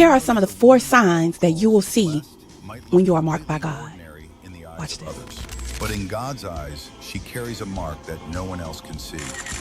Here are some of the 4 signs that you will see when you are marked by God. Watch this. But in God's eyes, she carries a mark that no one else can see.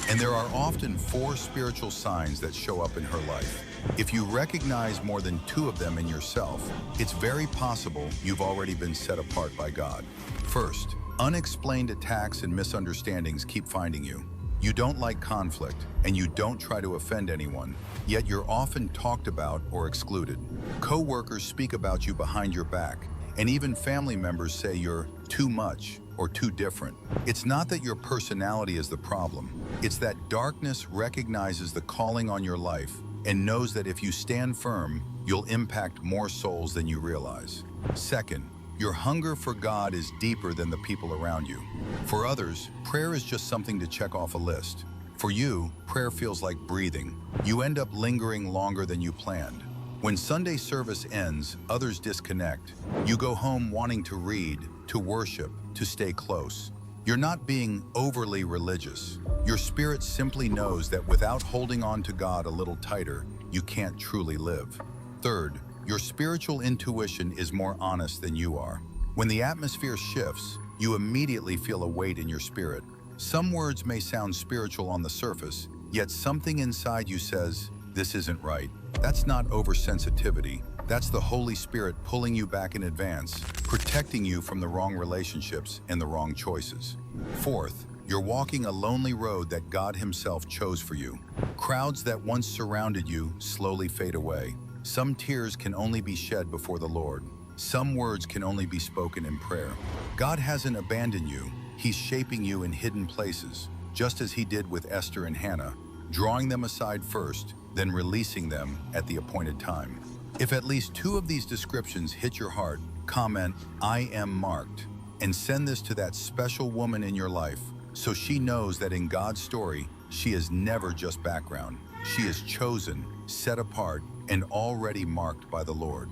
And there are often 4 spiritual signs that show up in her life. If you recognize more than 2 of them in yourself, it's very possible you've already been set apart by God. First, unexplained attacks and misunderstandings keep finding you. You don't like conflict, and you don't try to offend anyone, yet you're often talked about or excluded. Co-workers speak about you behind your back, and even family members say you're too much or too different. It's not that your personality is the problem. It's that darkness recognizes the calling on your life and knows that if you stand firm, you'll impact more souls than you realize. Second, your hunger for God is deeper than the people around you. For others, prayer is just something to check off a list. For you, prayer feels like breathing. You end up lingering longer than you planned. When Sunday service ends, others disconnect. You go home wanting to read, to worship, to stay close. You're not being overly religious. Your spirit simply knows that without holding on to God a little tighter, you can't truly live. Third, your spiritual intuition is more honest than you are. When the atmosphere shifts, you immediately feel a weight in your spirit. Some words may sound spiritual on the surface, yet something inside you says, "This isn't right." That's not oversensitivity. That's the Holy Spirit pulling you back in advance, protecting you from the wrong relationships and the wrong choices. Fourth, you're walking a lonely road that God Himself chose for you. Crowds that once surrounded you slowly fade away. Some tears can only be shed before the Lord. Some words can only be spoken in prayer. God hasn't abandoned you. He's shaping you in hidden places, just as He did with Esther and Hannah, drawing them aside first, then releasing them at the appointed time. If at least 2 of these descriptions hit your heart, comment, "I am marked," and send this to that special woman in your life so she knows that in God's story, she is never just background. She is chosen, set apart, and already marked by the Lord.